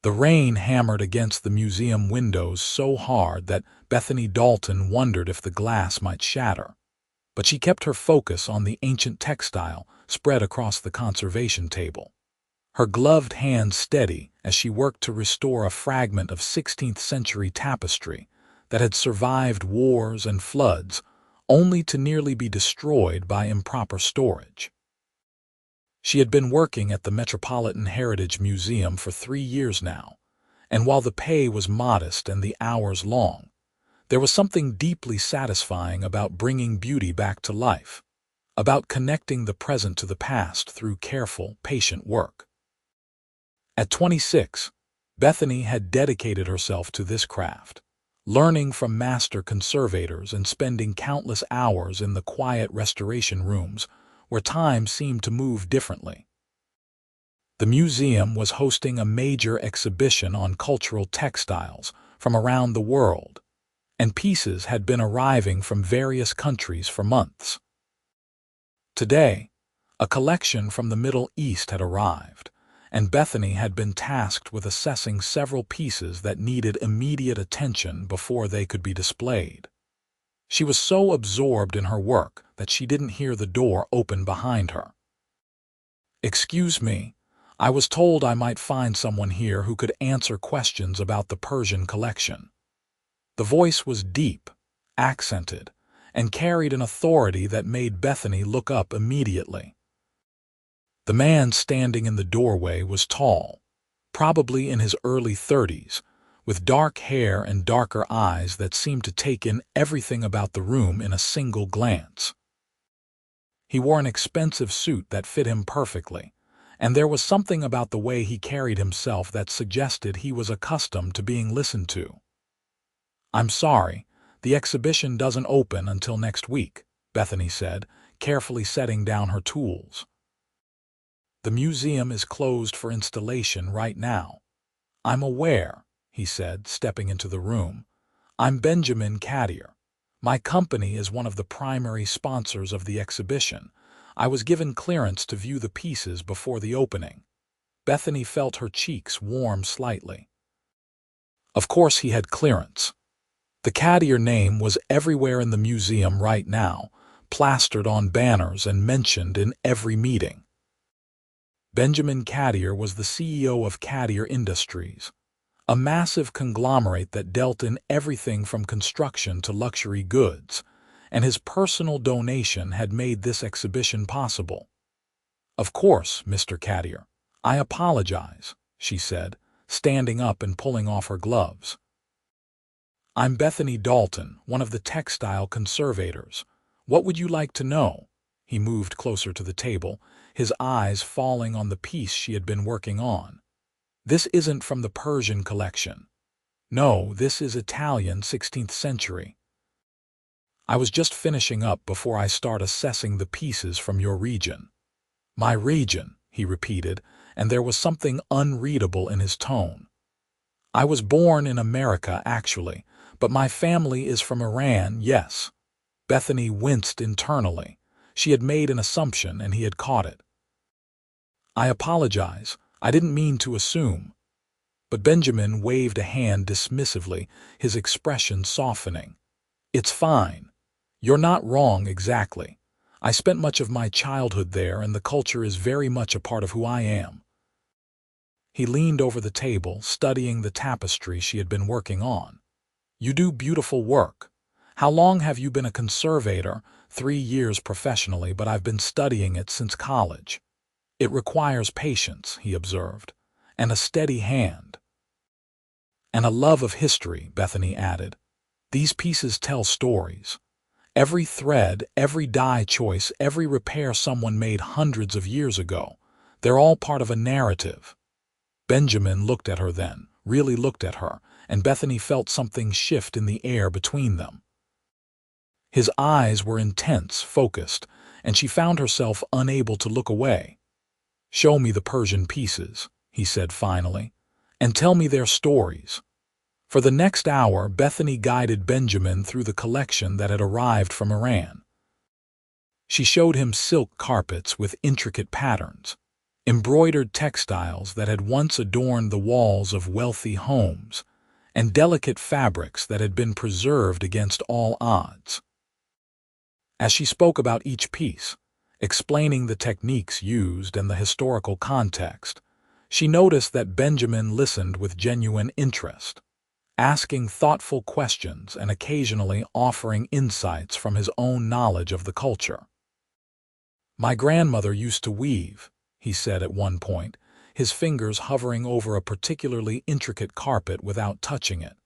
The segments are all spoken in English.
The rain hammered against the museum windows so hard that Bethany Dalton wondered if the glass might shatter. But she kept her focus on the ancient textile spread across the conservation table, her gloved hands steady as she worked to restore a fragment of 16th-century tapestry that had survived wars and floods, only to nearly be destroyed by improper storage. She had been working at the Metropolitan Heritage Museum for 3 years now, and while the pay was modest and the hours long, there was something deeply satisfying about bringing beauty back to life, about connecting the present to the past through careful, patient work. At 26, Bethany had dedicated herself to this craft, learning from master conservators and spending countless hours in the quiet restoration rooms where time seemed to move differently. The museum was hosting a major exhibition on cultural textiles from around the world, and pieces had been arriving from various countries for months. Today, a collection from the Middle East had arrived, and Bethany had been tasked with assessing several pieces that needed immediate attention before they could be displayed. She was so absorbed in her work that she didn't hear the door open behind her. "Excuse me, I was told I might find someone here who could answer questions about the Persian collection." The voice was deep, accented, and carried an authority that made Bethany look up immediately. The man standing in the doorway was tall, probably in his early 30s, with dark hair and darker eyes that seemed to take in everything about the room in a single glance. He wore an expensive suit that fit him perfectly, and there was something about the way he carried himself that suggested he was accustomed to being listened to. "I'm sorry, the exhibition doesn't open until next week," Bethany said, carefully setting down her tools. "The museum is closed for installation right now." "I'm aware," he said, stepping into the room. "I'm Benjamin Qadir. My company is one of the primary sponsors of the exhibition. I was given clearance to view the pieces before the opening." Bethany felt her cheeks warm slightly. Of course he had clearance. The Qadir name was everywhere in the museum right now, plastered on banners and mentioned in every meeting. Benjamin Qadir was the CEO of Qadir Industries, a massive conglomerate that dealt in everything from construction to luxury goods, and his personal donation had made this exhibition possible. "Of course, Mr. Qadir. I apologize," she said, standing up and pulling off her gloves. "I'm Bethany Dalton, one of the textile conservators. What would you like to know?" He moved closer to the table, his eyes falling on the piece she had been working on. "This isn't from the Persian collection. No, this is Italian 16th century. I was just finishing up before I start assessing the pieces from your region." "My region," he repeated, and there was something unreadable in his tone. "I was born in America, actually, but my family is from Iran, yes." Bethany winced internally. She had made an assumption, and he had caught it. "I apologize. I didn't mean to assume." But Benjamin waved a hand dismissively, his expression softening. "It's fine. You're not wrong exactly. I spent much of my childhood there, and the culture is very much a part of who I am." He leaned over the table, studying the tapestry she had been working on. "You do beautiful work. How long have you been a conservator?" 3 years professionally, but I've been studying it since college." "It requires patience," he observed, "and a steady hand." "And a love of history," Bethany added. "These pieces tell stories. Every thread, every dye choice, every repair someone made hundreds of years ago, they're all part of a narrative." Benjamin looked at her then, really looked at her, and Bethany felt something shift in the air between them. His eyes were intense, focused, and she found herself unable to look away. "Show me the Persian pieces," he said finally, "and tell me their stories." For the next hour, Bethany guided Benjamin through the collection that had arrived from Iran. She showed him silk carpets with intricate patterns, embroidered textiles that had once adorned the walls of wealthy homes, and delicate fabrics that had been preserved against all odds. As she spoke about each piece, explaining the techniques used and the historical context, she noticed that Benjamin listened with genuine interest, asking thoughtful questions and occasionally offering insights from his own knowledge of the culture. "My grandmother used to weave," he said at one point, his fingers hovering over a particularly intricate carpet without touching it.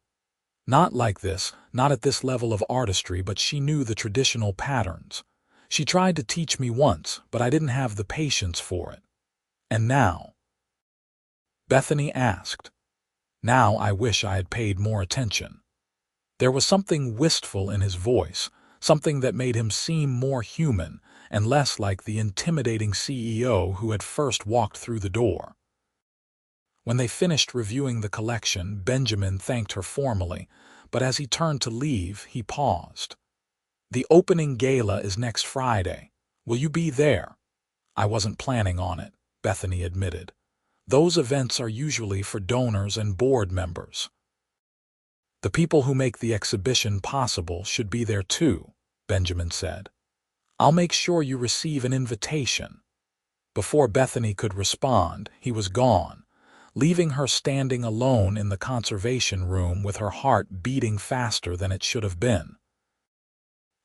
"Not like this, not at this level of artistry, but she knew the traditional patterns. She tried to teach me once, but I didn't have the patience for it. And now?" Bethany asked. "Now I wish I had paid more attention." There was something wistful in his voice, something that made him seem more human and less like the intimidating CEO who had first walked through the door. When they finished reviewing the collection, Benjamin thanked her formally, but as he turned to leave, he paused. "The opening gala is next Friday. Will you be there?" "I wasn't planning on it," Bethany admitted. "Those events are usually for donors and board members." "The people who make the exhibition possible should be there too," Benjamin said. "I'll make sure you receive an invitation." Before Bethany could respond, he was gone, leaving her standing alone in the conservation room with her heart beating faster than it should have been.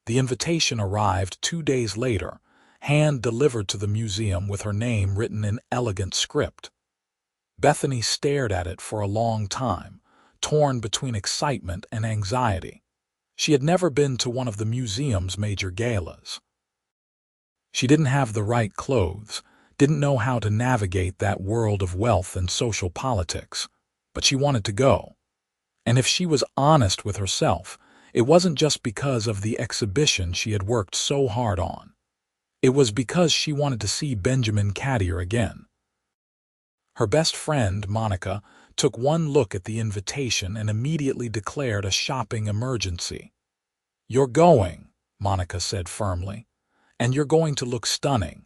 The invitation arrived 2 days later, hand-delivered to the museum with her name written in elegant script. Bethany stared at it for a long time, torn between excitement and anxiety. She had never been to one of the museum's major galas. She didn't have the right clothes, didn't know how to navigate that world of wealth and social politics, but she wanted to go. And if she was honest with herself, it wasn't just because of the exhibition she had worked so hard on. It was because she wanted to see Benjamin Qadir again. Her best friend, Monica, took one look at the invitation and immediately declared a shopping emergency. "You're going," Monica said firmly, "and you're going to look stunning."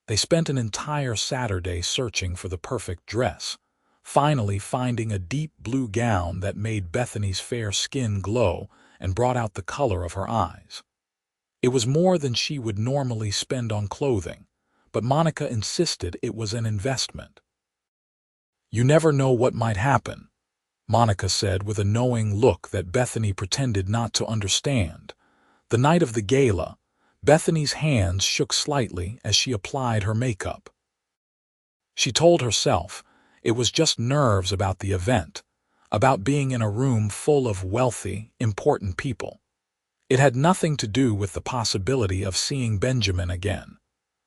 They spent an entire Saturday searching for the perfect dress, finally finding a deep blue gown that made Bethany's fair skin glow and brought out the color of her eyes. It was more than she would normally spend on clothing, but Monica insisted it was an investment. "You never know what might happen," Monica said with a knowing look that Bethany pretended not to understand. The night of the gala, Bethany's hands shook slightly as she applied her makeup. She told herself it was just nerves about the event, about being in a room full of wealthy, important people. It had nothing to do with the possibility of seeing Benjamin again.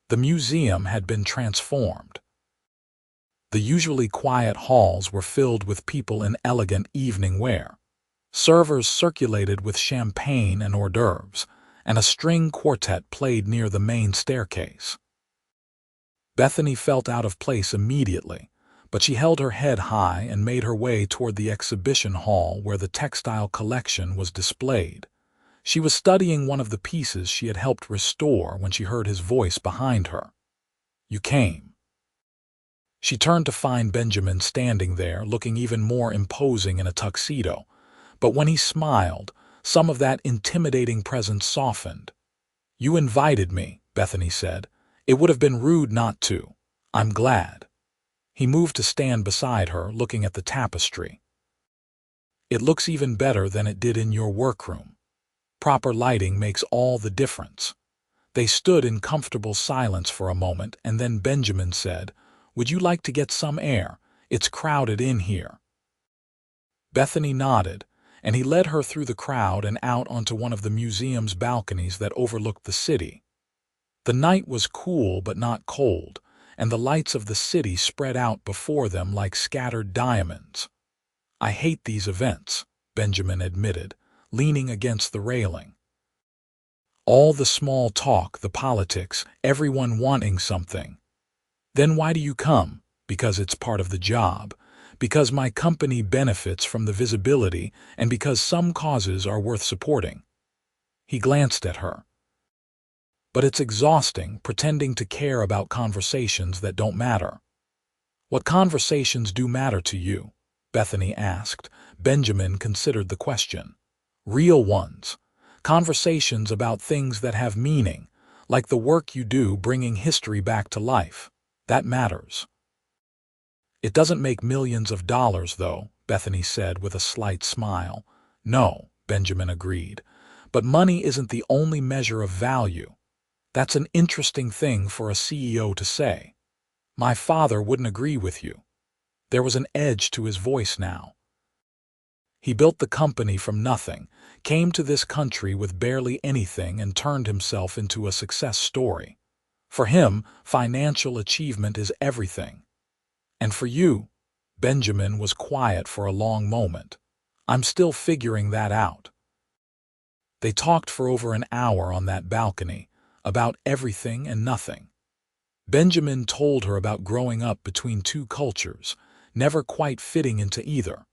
The museum had been transformed. The usually quiet halls were filled with people in elegant evening wear. Servers circulated with champagne and hors d'oeuvres, and a string quartet played near the main staircase. Bethany felt out of place immediately, but she held her head high and made her way toward the exhibition hall where the textile collection was displayed. She was studying one of the pieces she had helped restore when she heard his voice behind her. "You came." She turned to find Benjamin standing there, looking even more imposing in a tuxedo, but when he smiled, some of that intimidating presence softened. "You invited me," Bethany said. "It would have been rude not to. I'm glad." He moved to stand beside her, looking at the tapestry. "It looks even better than it did in your workroom. Proper lighting makes all the difference." They stood in comfortable silence for a moment, and then Benjamin said, "Would you like to get some air? It's crowded in here." Bethany nodded, and he led her through the crowd and out onto one of the museum's balconies that overlooked the city. The night was cool but not cold, and the lights of the city spread out before them like scattered diamonds. "I hate these events," Benjamin admitted, leaning against the railing. "All the small talk, the politics, everyone wanting something." "Then why do you come?" "Because it's part of the job. Because my company benefits from the visibility and because some causes are worth supporting." He glanced at her. But it's exhausting pretending to care about conversations that don't matter. What conversations do matter to you? Bethany asked. Benjamin considered the question. Real ones. Conversations about things that have meaning, like the work you do bringing history back to life. That matters. It doesn't make millions of dollars, though, Bethany said with a slight smile. No, Benjamin agreed. But money isn't the only measure of value. That's an interesting thing for a CEO to say. My father wouldn't agree with you. There was an edge to his voice now. He built the company from nothing, came to this country with barely anything and turned himself into a success story. For him, financial achievement is everything. And for you, Benjamin was quiet for a long moment. I'm still figuring that out. They talked for over an hour on that balcony, about everything and nothing. Benjamin told her about growing up between two cultures, never quite fitting into either.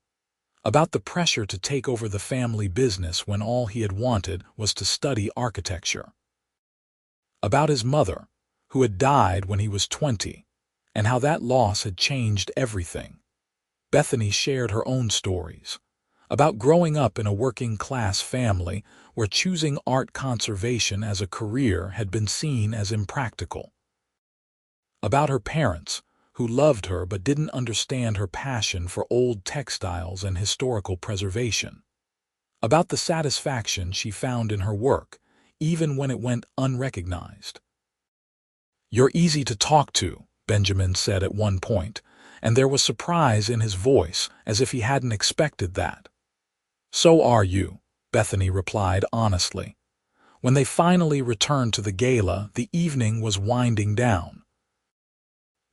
About the pressure to take over the family business when all he had wanted was to study architecture. About his mother, who had died when he was 20, and how that loss had changed everything. Bethany shared her own stories. About growing up in a working-class family where choosing art conservation as a career had been seen as impractical. About her parents, who loved her but didn't understand her passion for old textiles and historical preservation. About the satisfaction she found in her work, even when it went unrecognized. You're easy to talk to, Benjamin said at one point, and there was surprise in his voice, as if he hadn't expected that. So are you, Bethany replied honestly. When they finally returned to the gala, the evening was winding down.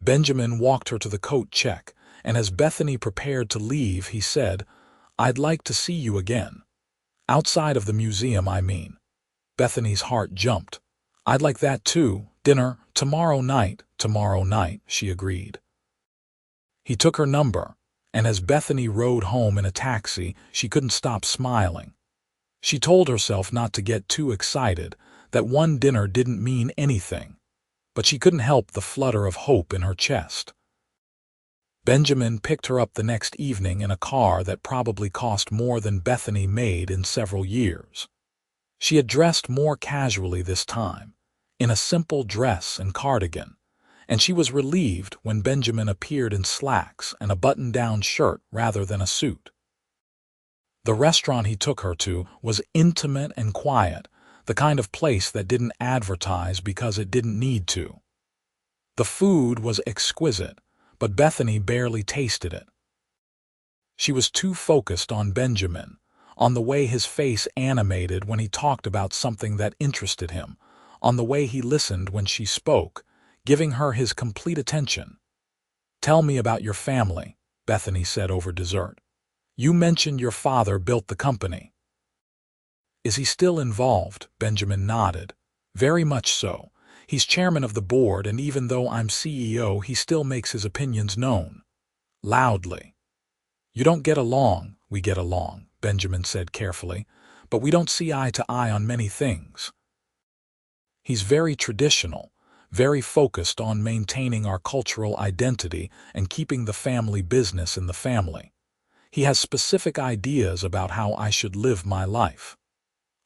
Benjamin walked her to the coat check, and as Bethany prepared to leave, he said, I'd like to see you again. Outside of the museum, I mean. Bethany's heart jumped. I'd like that too. Dinner, tomorrow night, she agreed. He took her number, and as Bethany rode home in a taxi, she couldn't stop smiling. She told herself not to get too excited, that one dinner didn't mean anything. But she couldn't help the flutter of hope in her chest. Benjamin picked her up the next evening in a car that probably cost more than Bethany made in several years. She had dressed more casually this time, in a simple dress and cardigan, and she was relieved when Benjamin appeared in slacks and a button-down shirt rather than a suit. The restaurant he took her to was intimate and quiet, the kind of place that didn't advertise because it didn't need to. The food was exquisite, but Bethany barely tasted it. She was too focused on Benjamin, on the way his face animated when he talked about something that interested him, on the way he listened when she spoke, giving her his complete attention. Tell me about your family, Bethany said over dessert. You mentioned your father built the company. Is he still involved? Benjamin nodded. Very much so. He's chairman of the board, and even though I'm CEO, he still makes his opinions known. Loudly. You don't get along. We get along, Benjamin said carefully, but we don't see eye to eye on many things. He's very traditional, very focused on maintaining our cultural identity and keeping the family business in the family. He has specific ideas about how I should live my life.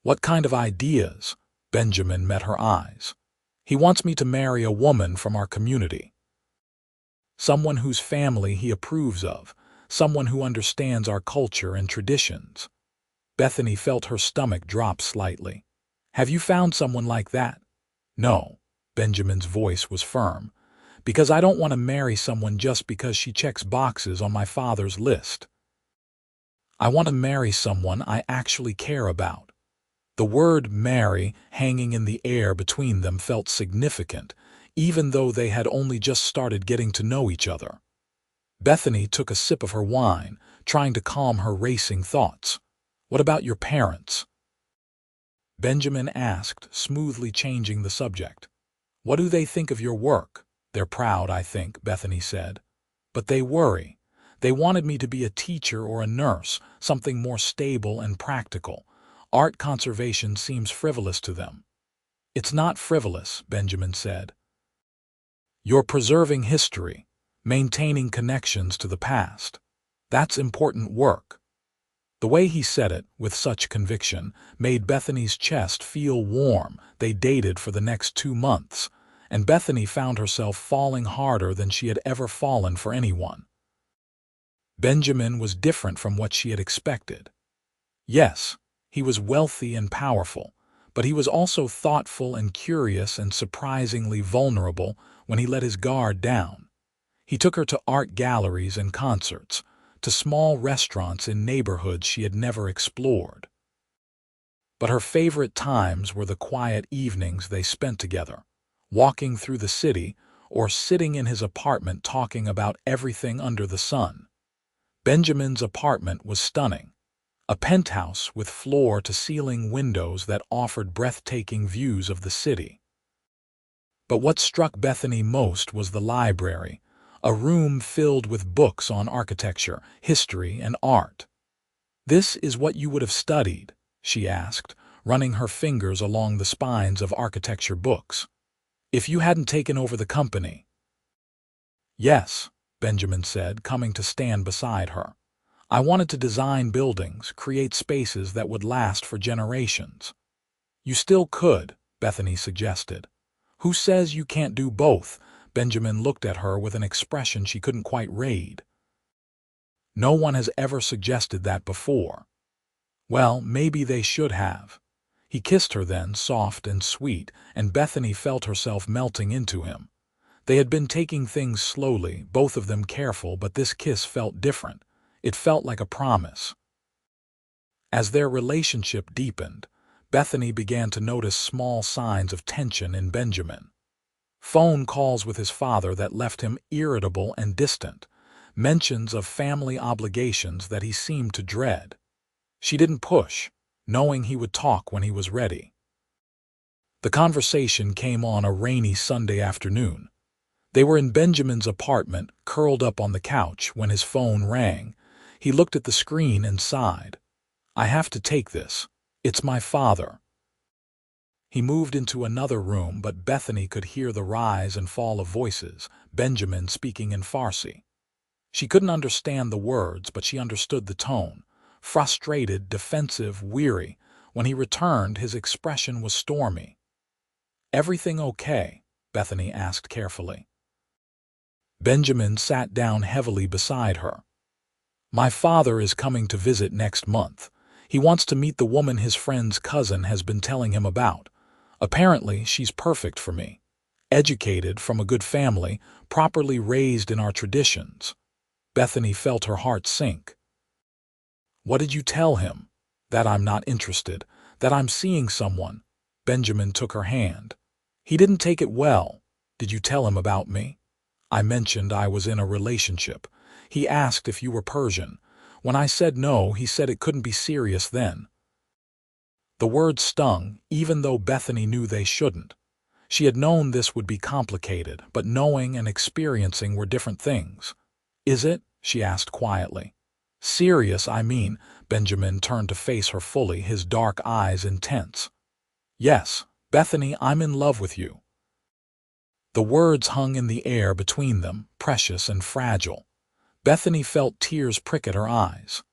What kind of ideas? Benjamin met her eyes. He wants me to marry a woman from our community. Someone whose family he approves of, someone who understands our culture and traditions. Bethany felt her stomach drop slightly. Have you found someone like that? No, Benjamin's voice was firm, because I don't want to marry someone just because she checks boxes on my father's list. I want to marry someone I actually care about. The word marry hanging in the air between them felt significant, even though they had only just started getting to know each other. Bethany took a sip of her wine, trying to calm her racing thoughts. What about your parents? Benjamin asked, smoothly changing the subject. What do they think of your work? They're proud, I think, Bethany said. But they worry. They wanted me to be a teacher or a nurse, something more stable and practical. Art conservation seems frivolous to them. It's not frivolous, Benjamin said. You're preserving history, maintaining connections to the past. That's important work. The way he said it, with such conviction, made Bethany's chest feel warm. They dated for the next 2 months, and Bethany found herself falling harder than she had ever fallen for anyone. Benjamin was different from what she had expected. Yes, he was wealthy and powerful, but he was also thoughtful and curious and surprisingly vulnerable when he let his guard down. He took her to art galleries and concerts, to small restaurants in neighborhoods she had never explored. But her favorite times were the quiet evenings they spent together, walking through the city or sitting in his apartment talking about everything under the sun. Benjamin's apartment was stunning, a penthouse with floor-to-ceiling windows that offered breathtaking views of the city. But what struck Bethany most was the library, a room filled with books on architecture, history, and art. "This is what you would have studied?" she asked, running her fingers along the spines of architecture books. "If you hadn't taken over the company." "Yes," Benjamin said, coming to stand beside her. "I wanted to design buildings, create spaces that would last for generations." "You still could," Bethany suggested. "Who says you can't do both?" Benjamin looked at her with an expression she couldn't quite read. "No one has ever suggested that before." "Well, maybe they should have." He kissed her then, soft and sweet, and Bethany felt herself melting into him. They had been taking things slowly, both of them careful, but this kiss felt different. It felt like a promise. As their relationship deepened, Bethany began to notice small signs of tension in Benjamin. Phone calls with his father that left him irritable and distant, mentions of family obligations that he seemed to dread. She didn't push, knowing he would talk when he was ready. The conversation came on a rainy Sunday afternoon. They were in Benjamin's apartment, curled up on the couch, when his phone rang. He looked at the screen and sighed. "I have to take this. It's my father." He moved into another room, but Bethany could hear the rise and fall of voices, Benjamin speaking in Farsi. She couldn't understand the words, but she understood the tone. Frustrated, defensive, weary. When he returned, his expression was stormy. "Everything okay?" Bethany asked carefully. Benjamin sat down heavily beside her. "My father is coming to visit next month. He wants to meet the woman his friend's cousin has been telling him about. Apparently, she's perfect for me. Educated, from a good family, properly raised in our traditions." Bethany felt her heart sink. "What did you tell him?" "That I'm not interested, that I'm seeing someone." Benjamin took her hand. "He didn't take it well." "Did you tell him about me?" "I mentioned I was in a relationship. He asked if you were Persian. When I said no, he said it couldn't be serious then." The words stung, even though Bethany knew they shouldn't. She had known this would be complicated, but knowing and experiencing were different things. "Is it?" she asked quietly. "Serious, I mean." Benjamin turned to face her fully, his dark eyes intense. "Yes, Bethany, I'm in love with you." The words hung in the air between them, precious and fragile. Bethany felt tears prick at her eyes.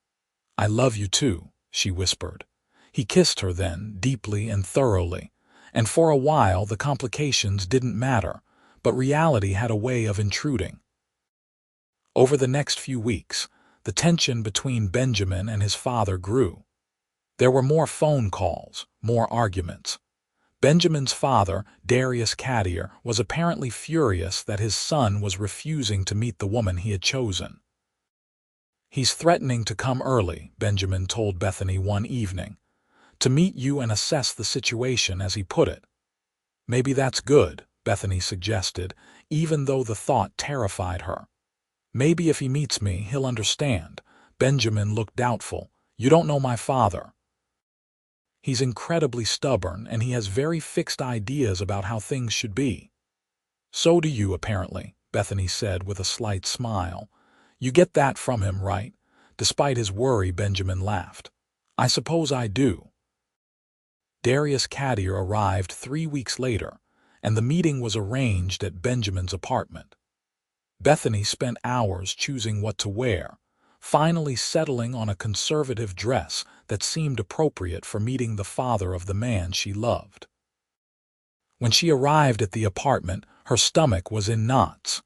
"I love you too," she whispered. He kissed her then, deeply and thoroughly, and for a while the complications didn't matter, but reality had a way of intruding. Over the next few weeks, the tension between Benjamin and his father grew. There were more phone calls, more arguments. Benjamin's father, Darius Qadir, was apparently furious that his son was refusing to meet the woman he had chosen. "He's threatening to come early," Benjamin told Bethany one evening, "to meet you and assess the situation," as he put it. "Maybe that's good," Bethany suggested, even though the thought terrified her. "Maybe if he meets me, he'll understand." Benjamin looked doubtful. "You don't know my father. He's incredibly stubborn, and he has very fixed ideas about how things should be." "So do you, apparently," Bethany said with a slight smile. "You get that from him, right?" Despite his worry, Benjamin laughed. "I suppose I do." Darius Qadir arrived 3 weeks later, and the meeting was arranged at Benjamin's apartment. Bethany spent hours choosing what to wear, finally settling on a conservative dress that seemed appropriate for meeting the father of the man she loved. When she arrived at the apartment, her stomach was in knots.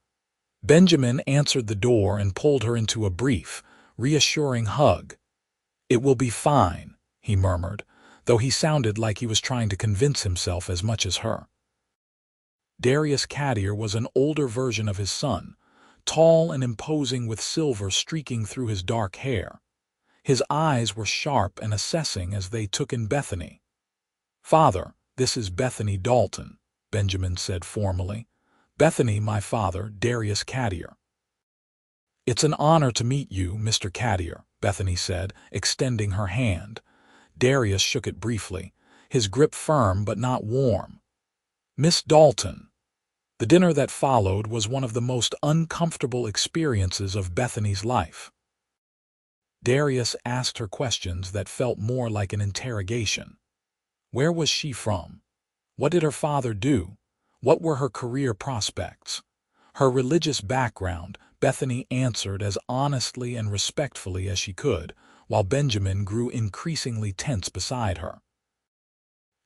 Benjamin answered the door and pulled her into a brief, reassuring hug. "It will be fine," he murmured, though he sounded like he was trying to convince himself as much as her. Darius Qadir was an older version of his son, tall and imposing with silver streaking through his dark hair. His eyes were sharp and assessing as they took in Bethany. "Father, this is Bethany Dalton," Benjamin said formally. "Bethany, my father, Darius Qadir." "It's an honor to meet you, Mr. Qadir," Bethany said, extending her hand. Darius shook it briefly, his grip firm but not warm. "Miss Dalton." The dinner that followed was one of the most uncomfortable experiences of Bethany's life. Darius asked her questions that felt more like an interrogation. Where was she from? What did her father do? What were her career prospects? Her religious background, Bethany answered as honestly and respectfully as she could, while Benjamin grew increasingly tense beside her.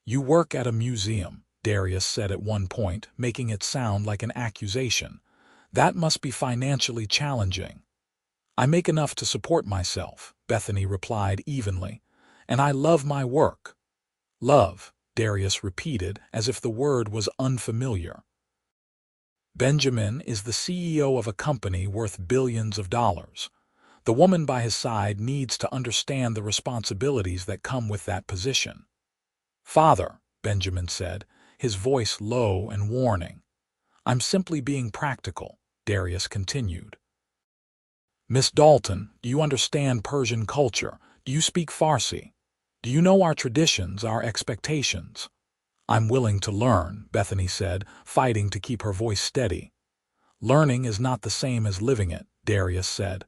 "You work at a museum," Darius said at one point, making it sound like an accusation. "That must be financially challenging." "I make enough to support myself," Bethany replied evenly, "and I love my work." "Love," Darius repeated as if the word was unfamiliar. "Benjamin is the CEO of a company worth billions of dollars. The woman by his side needs to understand the responsibilities that come with that position." "Father," Benjamin said, his voice low and warning. "I'm simply being practical," Darius continued. "Miss Dalton, do you understand Persian culture? Do you speak Farsi? Do you know our traditions, our expectations?" "I'm willing to learn," Bethany said, fighting to keep her voice steady. "Learning is not the same as living it," Darius said.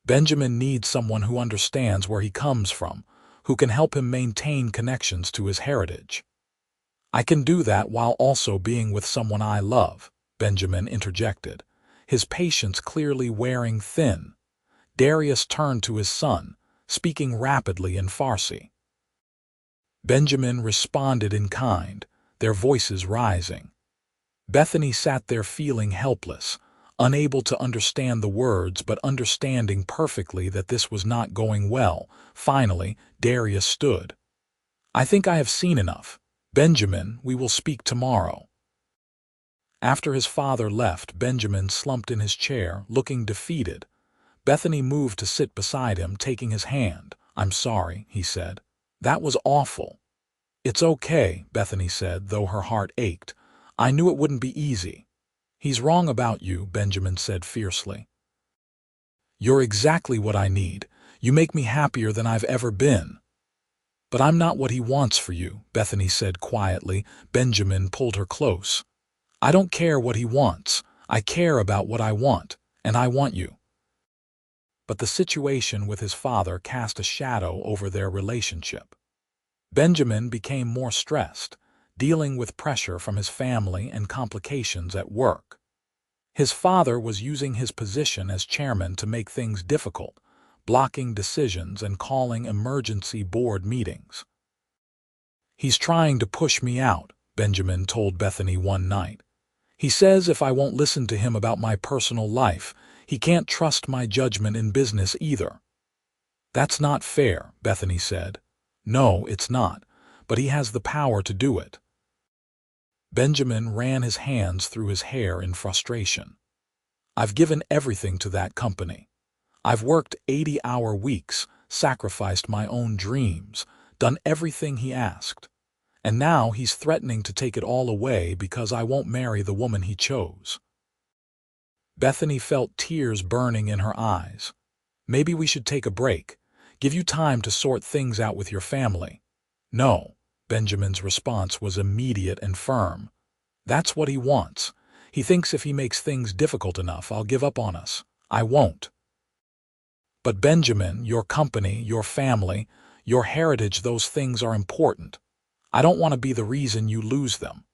"Benjamin needs someone who understands where he comes from, who can help him maintain connections to his heritage." "I can do that while also being with someone I love," Benjamin interjected, his patience clearly wearing thin. Darius turned to his son, speaking rapidly in Farsi. Benjamin responded in kind, their voices rising. Bethany sat there feeling helpless, unable to understand the words but understanding perfectly that this was not going well. Finally, Darius stood. "I think I have seen enough. Benjamin, we will speak tomorrow." After his father left, Benjamin slumped in his chair, looking defeated. Bethany moved to sit beside him, taking his hand. "I'm sorry," he said. "That was awful." "It's okay," Bethany said, though her heart ached. "I knew it wouldn't be easy." "He's wrong about you," Benjamin said fiercely. "You're exactly what I need. You make me happier than I've ever been." "But I'm not what he wants for you," Bethany said quietly. Benjamin pulled her close. "I don't care what he wants. I care about what I want, and I want you." But the situation with his father cast a shadow over their relationship. Benjamin became more stressed, dealing with pressure from his family and complications at work. His father was using his position as chairman to make things difficult, blocking decisions and calling emergency board meetings. "He's trying to push me out," Benjamin told Bethany one night. "He says if I won't listen to him about my personal life, he can't trust my judgment in business either." "That's not fair," Bethany said. "No, it's not, but he has the power to do it." Benjamin ran his hands through his hair in frustration. "I've given everything to that company. I've worked 80-hour weeks, sacrificed my own dreams, done everything he asked. And now he's threatening to take it all away because I won't marry the woman he chose." Bethany felt tears burning in her eyes. "Maybe we should take a break. Give you time to sort things out with your family." "No," Benjamin's response was immediate and firm. "That's what he wants. He thinks if he makes things difficult enough, I'll give up on us. I won't." "But Benjamin, your company, your family, Your heritage, those things are important. I don't want to be the reason you lose them."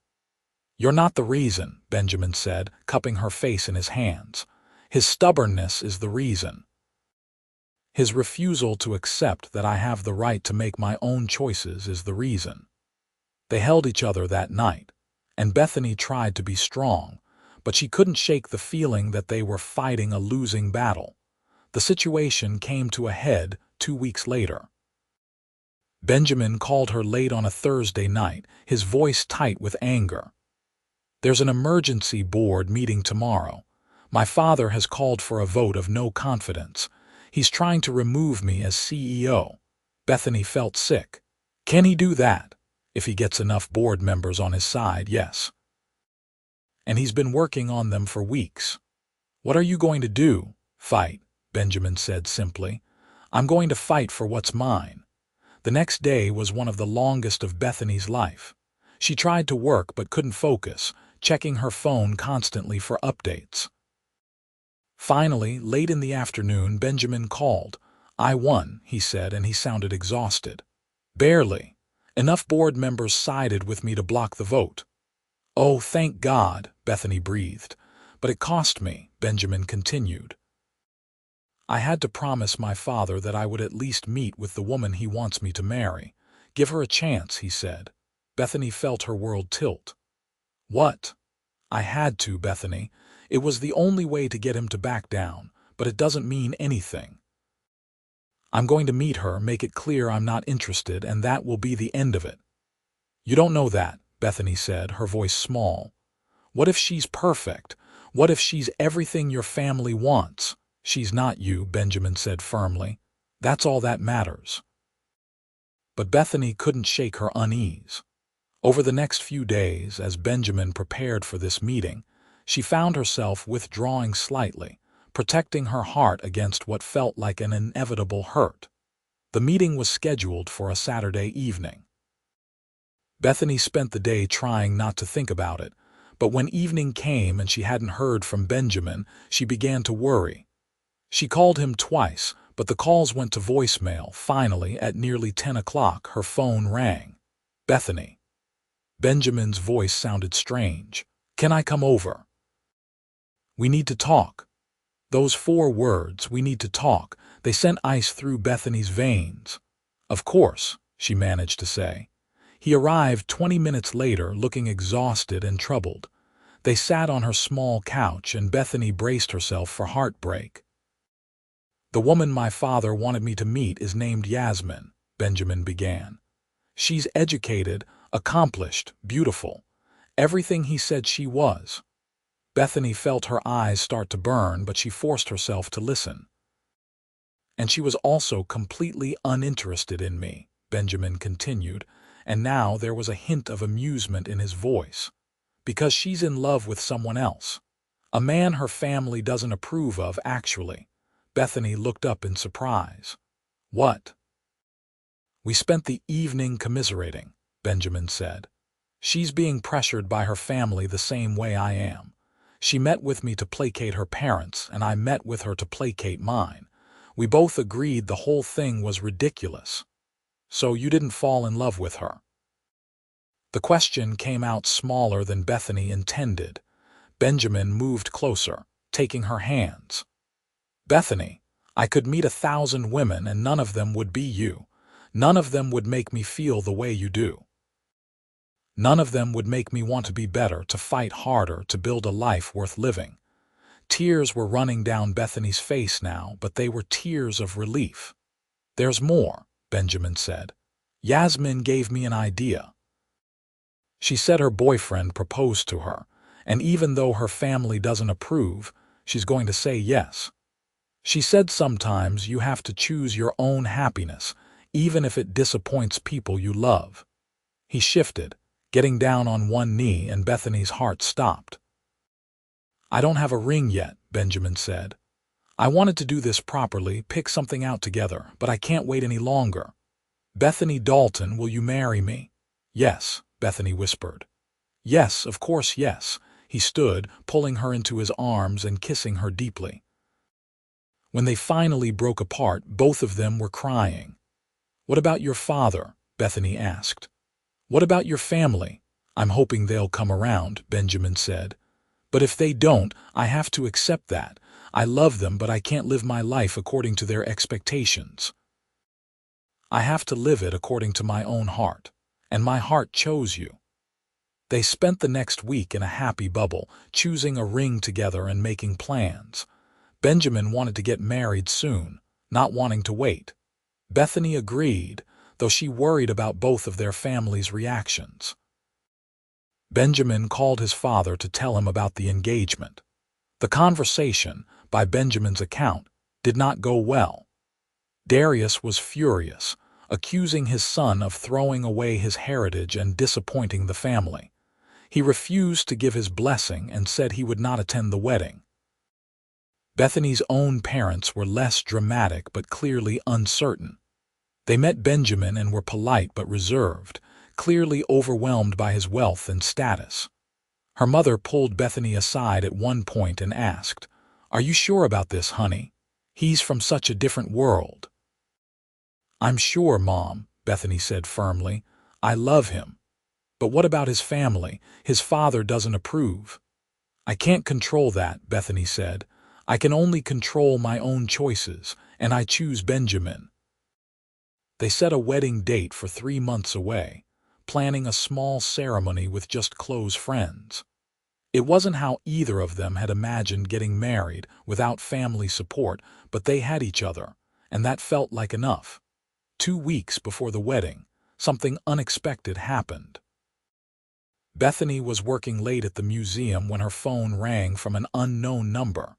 "You're not the reason," Benjamin said, cupping her face in his hands. "His stubbornness is the reason. His refusal to accept that I have the right to make my own choices is the reason." They held each other that night, and Bethany tried to be strong, but she couldn't shake the feeling that they were fighting a losing battle. The situation came to a head 2 weeks later. Benjamin called her late on a Thursday night, his voice tight with anger. "There's an emergency board meeting tomorrow. My father has called for a vote of no confidence. He's trying to remove me as CEO." Bethany felt sick. "Can he do that? If he gets enough board members on his side, yes. And he's been working on them for weeks." "What are you going to do?" "Fight," Benjamin said simply. "I'm going to fight for what's mine." The next day was one of the longest of Bethany's life. She tried to work but couldn't focus, checking her phone constantly for updates. Finally, late in the afternoon, Benjamin called. "I won," he said, and he sounded exhausted. "Barely. Enough board members sided with me to block the vote." "Oh, thank God," Bethany breathed. "But it cost me," Benjamin continued. "I had to promise my father that I would at least meet with the woman he wants me to marry. Give her a chance," he said. Bethany felt her world tilt. "What?" "I had to, Bethany. It was the only way to get him to back down, but it doesn't mean anything. I'm going to meet her, make it clear I'm not interested, and that will be the end of it." "You don't know that," Bethany said, her voice small. "What if she's perfect? What if she's everything your family wants?" "She's not you," Benjamin said firmly. "That's all that matters." But Bethany couldn't shake her unease. Over the next few days, as Benjamin prepared for this meeting, she found herself withdrawing slightly, protecting her heart against what felt like an inevitable hurt. The meeting was scheduled for a Saturday evening. Bethany spent the day trying not to think about it, but when evening came and she hadn't heard from Benjamin, she began to worry. She called him twice, but the calls went to voicemail. Finally, at nearly 10 o'clock, her phone rang. "Bethany." Benjamin's voice sounded strange. "Can I come over?" "We need to talk." Those 4 words, "we need to talk," they sent ice through Bethany's veins. "Of course," she managed to say. He arrived 20 minutes later, looking exhausted and troubled. They sat on her small couch, and Bethany braced herself for heartbreak. "The woman my father wanted me to meet is named Yasmin," Benjamin began. "She's educated, accomplished, beautiful. Everything he said she was." Bethany felt her eyes start to burn, but she forced herself to listen. "And she was also completely uninterested in me," Benjamin continued, and now there was a hint of amusement in his voice. "Because she's in love with someone else. A man her family doesn't approve of, actually." Bethany looked up in surprise. "What?" "We spent the evening commiserating," Benjamin said. "She's being pressured by her family the same way I am. She met with me to placate her parents, and I met with her to placate mine. We both agreed the whole thing was ridiculous." "So you didn't fall in love with her?" The question came out smaller than Bethany intended. Benjamin moved closer, taking her hands. "Bethany, I could meet 1,000 women and none of them would be you. None of them would make me feel the way you do. None of them would make me want to be better, to fight harder, to build a life worth living." Tears were running down Bethany's face now, but they were tears of relief. "There's more," Benjamin said. "Yasmin gave me an idea. She said her boyfriend proposed to her, and even though her family doesn't approve, she's going to say yes. She said sometimes you have to choose your own happiness, even if it disappoints people you love." He shifted, getting down on one knee, and Bethany's heart stopped. "I don't have a ring yet," Benjamin said. "I wanted to do this properly, pick something out together, but I can't wait any longer. Bethany Dalton, will you marry me?" "Yes," Bethany whispered. "Yes, of course, yes." He stood, pulling her into his arms and kissing her deeply. When they finally broke apart, both of them were crying. "What about your father?" Bethany asked. "What about your family?" "I'm hoping they'll come around," Benjamin said. "But if they don't, I have to accept that. I love them, but I can't live my life according to their expectations. I have to live it according to my own heart. And my heart chose you." They spent the next week in a happy bubble, choosing a ring together and making plans. Benjamin wanted to get married soon, not wanting to wait. Bethany agreed, though she worried about both of their families' reactions. Benjamin called his father to tell him about the engagement. The conversation, by Benjamin's account, did not go well. Darius was furious, accusing his son of throwing away his heritage and disappointing the family. He refused to give his blessing and said he would not attend the wedding. Bethany's own parents were less dramatic but clearly uncertain. They met Benjamin and were polite but reserved, clearly overwhelmed by his wealth and status. Her mother pulled Bethany aside at one point and asked, "Are you sure about this, honey? He's from such a different world." "I'm sure, Mom," Bethany said firmly. "I love him. But what about his family? His father doesn't approve." "I can't control that," Bethany said. "I can only control my own choices, and I choose Benjamin." They set a wedding date for 3 months away, planning a small ceremony with just close friends. It wasn't how either of them had imagined getting married without family support, but they had each other, and that felt like enough. 2 weeks before the wedding, something unexpected happened. Bethany was working late at the museum when her phone rang from an unknown number.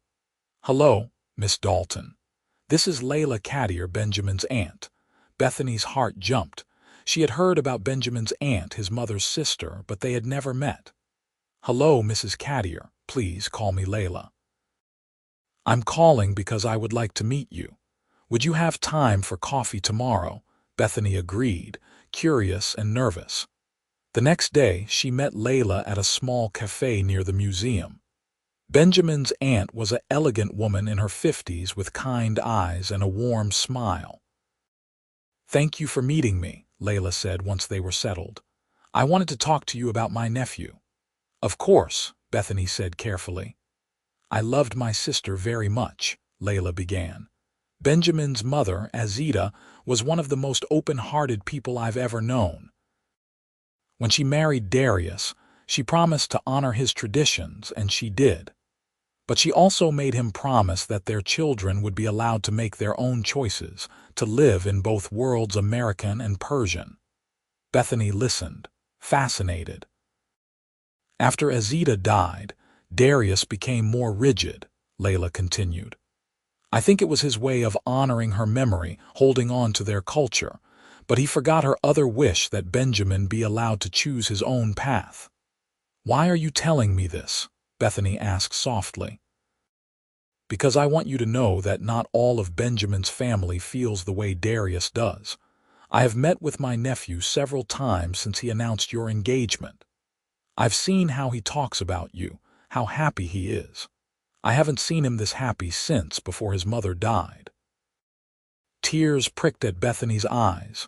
"Hello, Miss Dalton. This is Layla Qadir, Benjamin's aunt." Bethany's heart jumped. She had heard about Benjamin's aunt, his mother's sister, but they had never met. "Hello, Mrs. Qadir. Please call me Layla. I'm calling because I would like to meet you. Would you have time for coffee tomorrow?" Bethany agreed, curious and nervous. The next day, she met Layla at a small cafe near the museum. Benjamin's aunt was an elegant woman in her 50s with kind eyes and a warm smile. "Thank you for meeting me," Layla said once they were settled. "I wanted to talk to you about my nephew." "Of course," Bethany said carefully. "I loved my sister very much," Layla began. "Benjamin's mother, Azita, was one of the most open-hearted people I've ever known. When she married Darius, she promised to honor his traditions, and she did. But she also made him promise that their children would be allowed to make their own choices, to live in both worlds, American and Persian." Bethany listened, fascinated. "After Azita died, Darius became more rigid," Layla continued. "I think it was his way of honoring her memory, holding on to their culture, but he forgot her other wish that Benjamin be allowed to choose his own path." "Why are you telling me this?" Bethany asked softly. "Because I want you to know that not all of Benjamin's family feels the way Darius does. I have met with my nephew several times since he announced your engagement. I've seen how he talks about you, how happy he is. I haven't seen him this happy since before his mother died." Tears pricked at Bethany's eyes.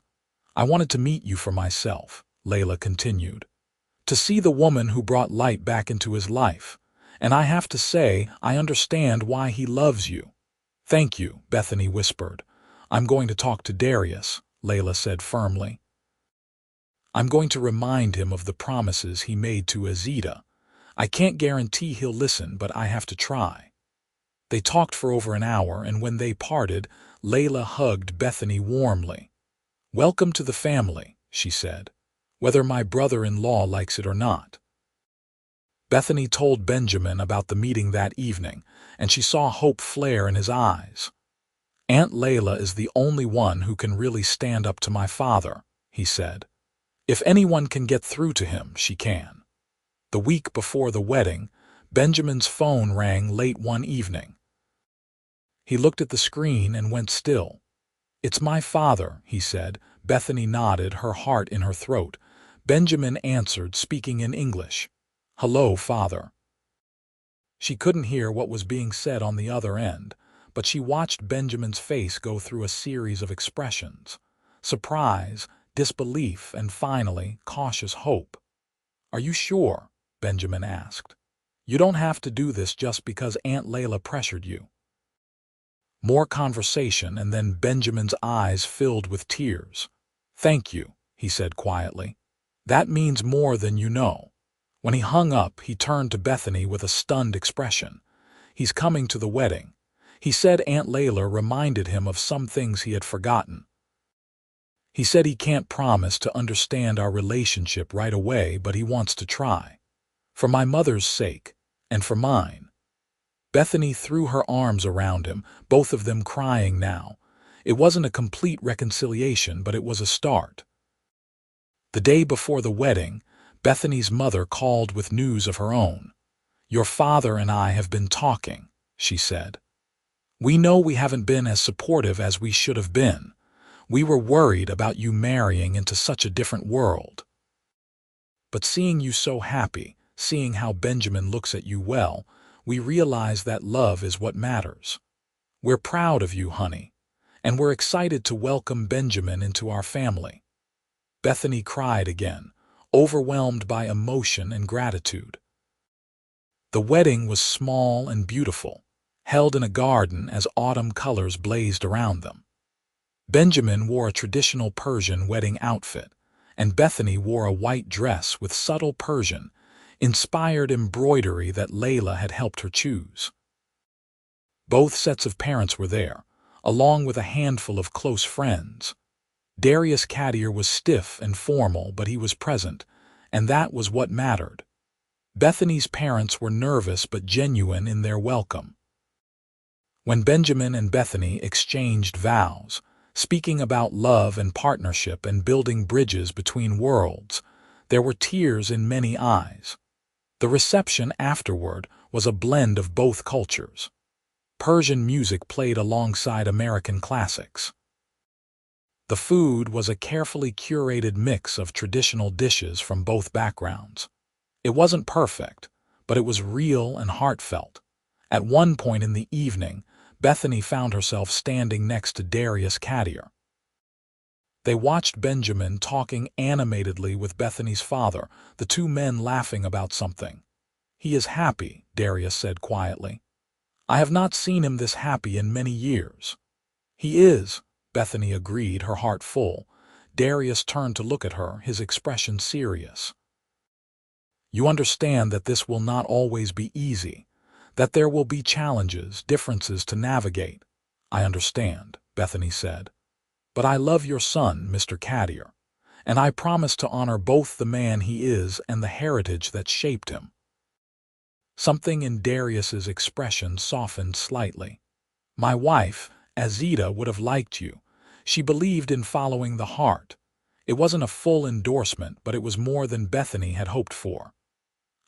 "I wanted to meet you for myself," Layla continued, "to see the woman who brought light back into his life. And I have to say, I understand why he loves you." "Thank you," Bethany whispered. "I'm going to talk to Darius," Layla said firmly. "I'm going to remind him of the promises he made to Azita. I can't guarantee he'll listen, but I have to try." They talked for over an hour, and when they parted, Layla hugged Bethany warmly. "Welcome to the family," she said, "whether my brother-in-law likes it or not." Bethany told Benjamin about the meeting that evening, and she saw hope flare in his eyes. "Aunt Layla is the only one who can really stand up to my father," he said. "If anyone can get through to him, she can." The week before the wedding, Benjamin's phone rang late one evening. He looked at the screen and went still. "It's my father," he said. Bethany nodded, her heart in her throat. Benjamin answered, speaking in English. "Hello, Father." She couldn't hear what was being said on the other end, but she watched Benjamin's face go through a series of expressions. surprise, disbelief, and finally, cautious hope. "Are you sure?" Benjamin asked. "You don't have to do this just because Aunt Layla pressured you." More conversation, and then Benjamin's eyes filled with tears. "Thank you," he said quietly. "That means more than you know." When he hung up, he turned to Bethany with a stunned expression. "He's coming to the wedding. He said Aunt Layla reminded him of some things he had forgotten. He said he can't promise to understand our relationship right away, but he wants to try. For my mother's sake, and for mine." Bethany threw her arms around him, both of them crying now. It wasn't a complete reconciliation, but it was a start. The day before the wedding, Bethany's mother called with news of her own. "Your father and I have been talking," she said. "We know we haven't been as supportive as we should have been. We were worried about you marrying into such a different world. But seeing you so happy, seeing how Benjamin looks at you well, we realize that love is what matters. We're proud of you, honey, and we're excited to welcome Benjamin into our family." Bethany cried again, overwhelmed by emotion and gratitude. The wedding was small and beautiful, held in a garden as autumn colors blazed around them. Benjamin wore a traditional Persian wedding outfit, and Bethany wore a white dress with subtle Persian-inspired embroidery that Layla had helped her choose. Both sets of parents were there, along with a handful of close friends. Darius Qadir was stiff and formal, but he was present, and that was what mattered. Bethany's parents were nervous but genuine in their welcome. When Benjamin and Bethany exchanged vows, speaking about love and partnership and building bridges between worlds, there were tears in many eyes. The reception afterward was a blend of both cultures. Persian music played alongside American classics. The food was a carefully curated mix of traditional dishes from both backgrounds. It wasn't perfect, but it was real and heartfelt. At one point in the evening, Bethany found herself standing next to Darius Qadir. They watched Benjamin talking animatedly with Bethany's father, the two men laughing about something. "He is happy," Darius said quietly. "I have not seen him this happy in many years." "He is," Bethany agreed, her heart full. Darius turned to look at her, his expression serious. "You understand that this will not always be easy, that there will be challenges, differences to navigate." "I understand," Bethany said. "But I love your son, Mr. Qadir, and I promise to honor both the man he is and the heritage that shaped him." Something in Darius's expression softened slightly. "My wife, Azita, would have liked you. She believed in following the heart." It wasn't a full endorsement, but it was more than Bethany had hoped for.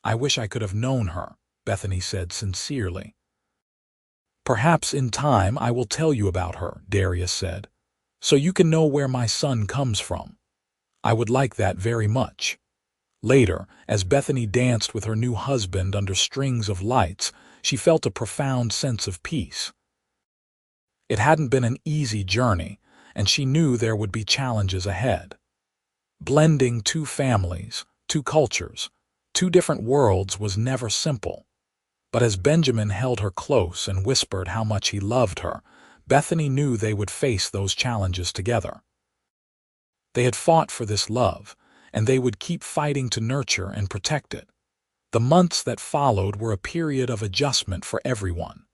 "I wish I could have known her," Bethany said sincerely. "Perhaps in time I will tell you about her," Darius said, "so you can know where my son comes from." "I would like that very much." Later, as Bethany danced with her new husband under strings of lights, she felt a profound sense of peace. It hadn't been an easy journey, and she knew there would be challenges ahead. Blending two families, two cultures, two different worlds was never simple. But as Benjamin held her close and whispered how much he loved her, Bethany knew they would face those challenges together. They had fought for this love, and they would keep fighting to nurture and protect it. The months that followed were a period of adjustment for everyone.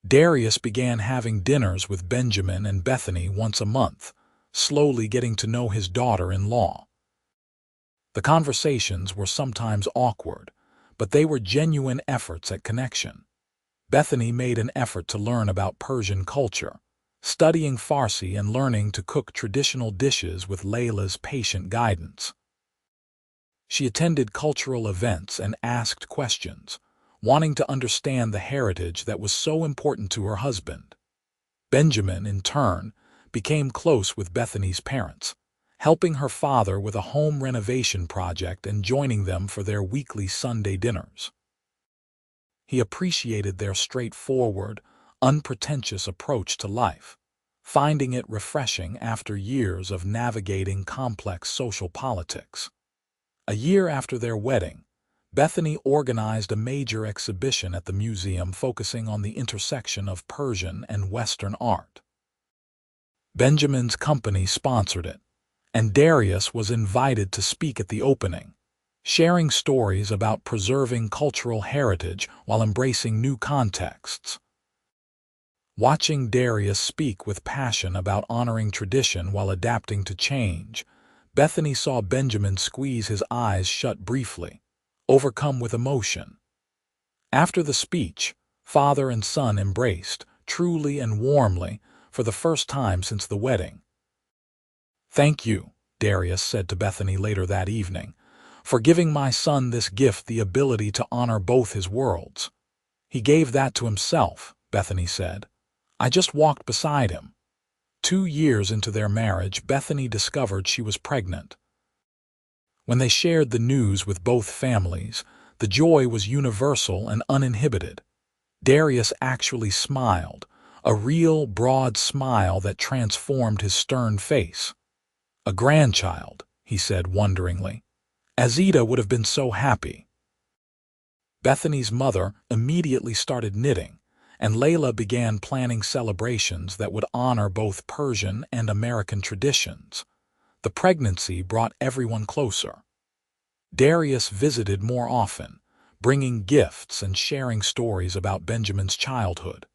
Darius began having dinners with Benjamin and Bethany once a month, slowly getting to know his daughter-in-law. The conversations were sometimes awkward, but they were genuine efforts at connection. Bethany made an effort to learn about Persian culture, studying Farsi and learning to cook traditional dishes with Layla's patient guidance. She attended cultural events and asked questions, wanting to understand the heritage that was so important to her husband. Benjamin, in turn, became close with Bethany's parents, helping her father with a home renovation project and joining them for their weekly Sunday dinners. He appreciated their straightforward, unpretentious approach to life, finding it refreshing after years of navigating complex social politics. A year after their wedding, Bethany organized a major exhibition at the museum focusing on the intersection of Persian and Western art. Benjamin's company sponsored it, and Darius was invited to speak at the opening, sharing stories about preserving cultural heritage while embracing new contexts. Watching Darius speak with passion about honoring tradition while adapting to change, Bethany saw Benjamin squeeze his eyes shut briefly, overcome with emotion. After the speech, father and son embraced, truly and warmly, for the first time since the wedding. "Thank you," Darius said to Bethany later that evening, "for giving my son this gift, the ability to honor both his worlds." "He gave that to himself," Bethany said. "I just walked beside him." 2 years into their marriage, Bethany discovered she was pregnant. When they shared the news with both families, the joy was universal and uninhibited. Darius actually smiled, a real, broad smile that transformed his stern face. "A grandchild," he said wonderingly. "Azita would have been so happy." Bethany's mother immediately started knitting, and Layla began planning celebrations that would honor both Persian and American traditions. The pregnancy brought everyone closer. Darius visited more often, bringing gifts and sharing stories about Benjamin's childhood.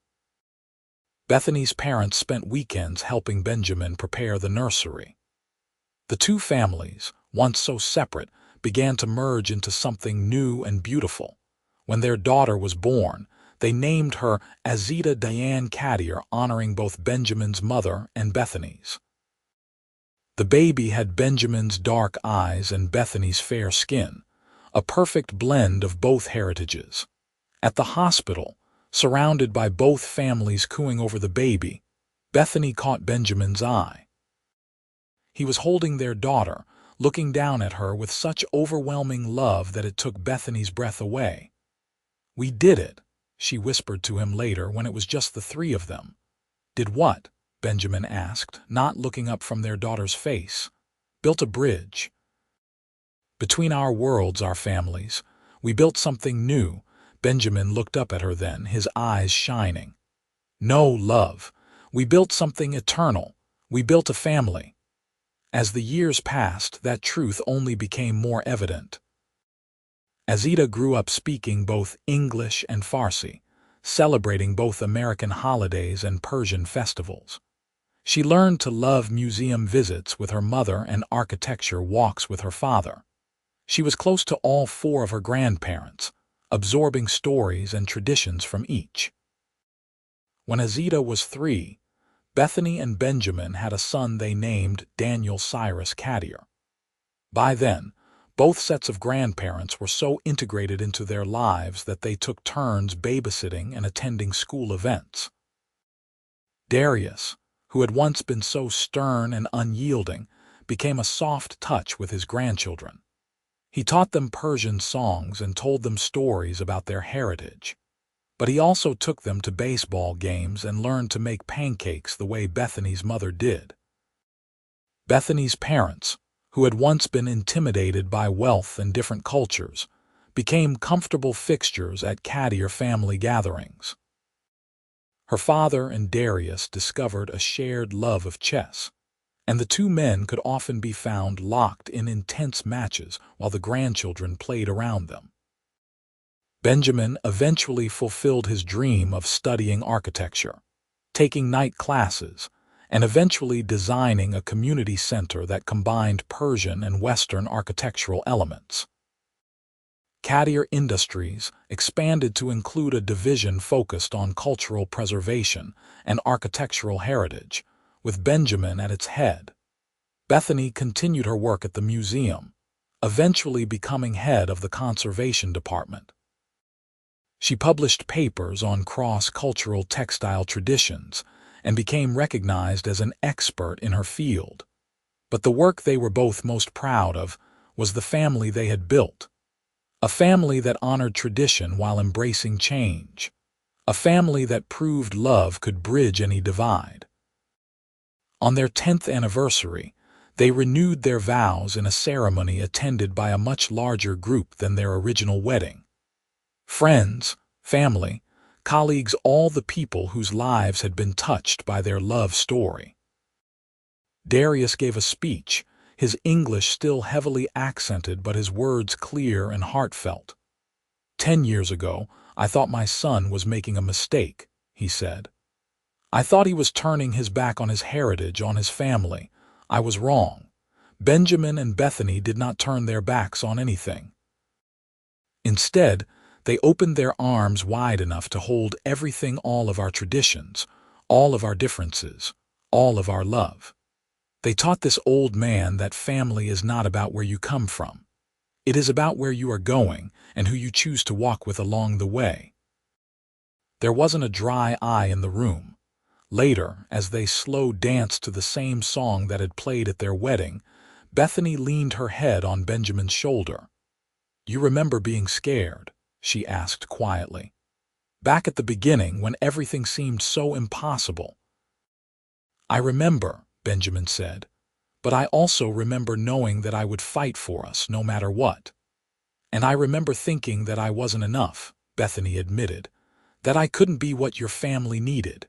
Bethany's parents spent weekends helping Benjamin prepare the nursery. The two families, once so separate, began to merge into something new and beautiful. When their daughter was born, they named her Azita Diane Qadir, honoring both Benjamin's mother and Bethany's. The baby had Benjamin's dark eyes and Bethany's fair skin, a perfect blend of both heritages. At the hospital, surrounded by both families cooing over the baby, Bethany caught Benjamin's eye. He was holding their daughter, looking down at her with such overwhelming love that it took Bethany's breath away. "We did it," she whispered to him later when it was just the three of them. "Did what?" Benjamin asked, not looking up from their daughter's face. "Built a bridge. Between our worlds, our families. We built something new." Benjamin looked up at her then, his eyes shining. "No, love. We built something eternal. We built a family." As the years passed, that truth only became more evident. Azita grew up speaking both English and Farsi, celebrating both American holidays and Persian festivals. She learned to love museum visits with her mother and architecture walks with her father. She was close to all 4 of her grandparents, absorbing stories and traditions from each. When Azita was 3, Bethany and Benjamin had a son they named Daniel Cyrus Qadir. By then, both sets of grandparents were so integrated into their lives that they took turns babysitting and attending school events. Darius, who had once been so stern and unyielding, became a soft touch with his grandchildren. He taught them Persian songs and told them stories about their heritage. But he also took them to baseball games and learned to make pancakes the way Bethany's mother did. Bethany's parents, who had once been intimidated by wealth and different cultures, became comfortable fixtures at Qadir family gatherings. Her father and Darius discovered a shared love of chess, and the 2 men could often be found locked in intense matches while the grandchildren played around them. Benjamin eventually fulfilled his dream of studying architecture, taking night classes, and eventually designing a community center that combined Persian and Western architectural elements. Qadir Industries expanded to include a division focused on cultural preservation and architectural heritage, with Benjamin at its head. Bethany continued her work at the museum, eventually becoming head of the conservation department. She published papers on cross-cultural textile traditions and became recognized as an expert in her field. But the work they were both most proud of was the family they had built. A family that honored tradition while embracing change. A family that proved love could bridge any divide. On their 10th anniversary, they renewed their vows in a ceremony attended by a much larger group than their original wedding. Friends, family, colleagues, all the people whose lives had been touched by their love story. Darius gave a speech, his English still heavily accented but his words clear and heartfelt. 10 years ago, I thought my son was making a mistake, he said. I thought he was turning his back on his heritage, on his family. I was wrong. Benjamin and Bethany did not turn their backs on anything. Instead, they opened their arms wide enough to hold everything, all of our traditions, all of our differences, all of our love. They taught this old man that family is not about where you come from. It is about where you are going and who you choose to walk with along the way. There wasn't a dry eye in the room. Later, as they slow danced to the same song that had played at their wedding, Bethany leaned her head on Benjamin's shoulder. "You remember being scared?" she asked quietly. "Back at the beginning when everything seemed so impossible." "I remember," Benjamin said, "but I also remember knowing that I would fight for us no matter what. And I remember thinking that I wasn't enough," Bethany admitted, "that I couldn't be what your family needed."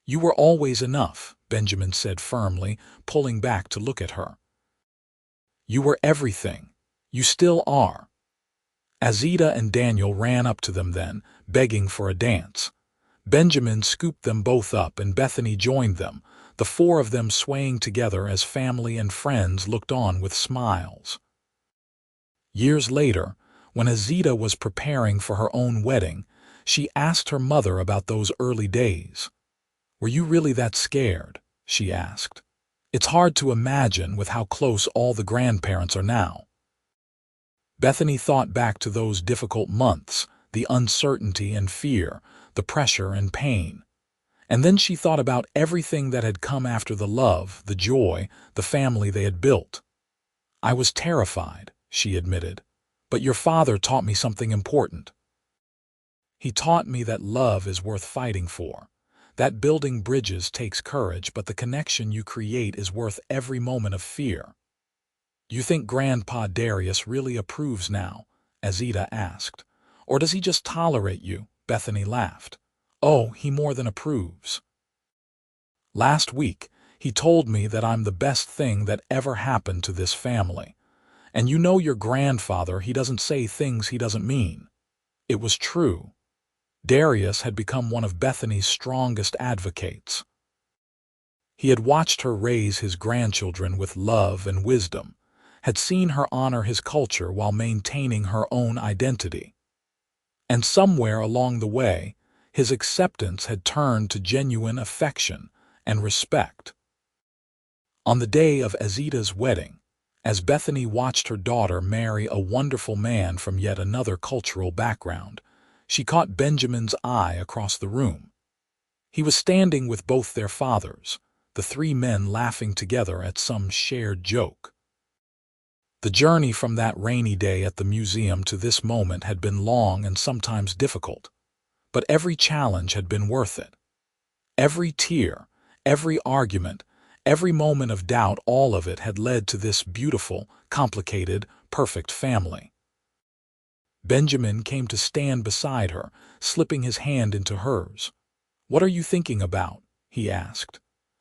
"You were always enough," Benjamin said firmly, pulling back to look at her. "You were everything. You still are." Azita and Daniel ran up to them then, begging for a dance. Benjamin scooped them both up and Bethany joined them, the four of them swaying together as family and friends looked on with smiles. Years later, when Azita was preparing for her own wedding, she asked her mother about those early days. "Were you really that scared?" she asked. "It's hard to imagine with how close all the grandparents are now." Bethany thought back to those difficult months, the uncertainty and fear, the pressure and pain. And then she thought about everything that had come after, the love, the joy, the family they had built. "I was terrified," she admitted, "but your father taught me something important. He taught me that love is worth fighting for. That building bridges takes courage, but the connection you create is worth every moment of fear." "You think Grandpa Darius really approves now?" Azita asked. "Or does he just tolerate you?" Bethany laughed. "Oh, he more than approves. Last week, he told me that I'm the best thing that ever happened to this family. And you know your grandfather, he doesn't say things he doesn't mean." It was true. Darius had become one of Bethany's strongest advocates. He had watched her raise his grandchildren with love and wisdom, had seen her honor his culture while maintaining her own identity. And somewhere along the way, his acceptance had turned to genuine affection and respect. On the day of Azita's wedding, as Bethany watched her daughter marry a wonderful man from yet another cultural background, she caught Benjamin's eye across the room. He was standing with both their fathers, the three men laughing together at some shared joke. The journey from that rainy day at the museum to this moment had been long and sometimes difficult, but every challenge had been worth it. Every tear, every argument, every moment of doubt, all of it had led to this beautiful, complicated, perfect family. Benjamin came to stand beside her, slipping his hand into hers. "What are you thinking about?" he asked.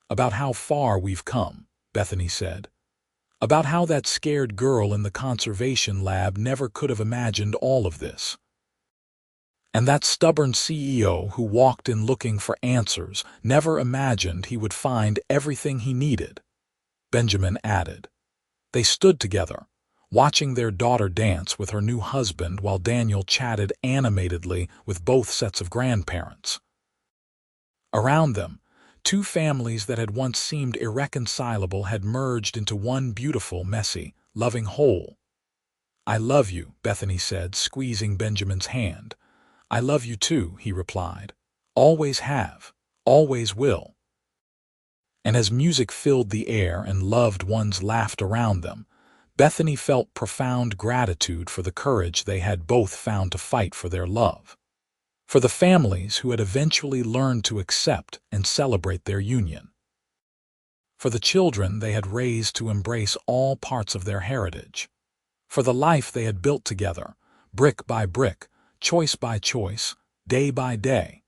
"About how far we've come," Bethany said. "About how that scared girl in the conservation lab never could have imagined all of this. And that stubborn CEO who walked in looking for answers never imagined he would find everything he needed," Benjamin added. They stood together, watching their daughter dance with her new husband while Daniel chatted animatedly with both sets of grandparents. Around them, two families that had once seemed irreconcilable had merged into one beautiful, messy, loving whole. "I love you," Bethany said, squeezing Benjamin's hand. "I love you too," he replied. "Always have, always will." And as music filled the air and loved ones laughed around them, Bethany felt profound gratitude for the courage they had both found to fight for their love, for the families who had eventually learned to accept and celebrate their union. for the children they had raised to embrace all parts of their heritage, for the life they had built together, brick by brick, choice by choice, day by day.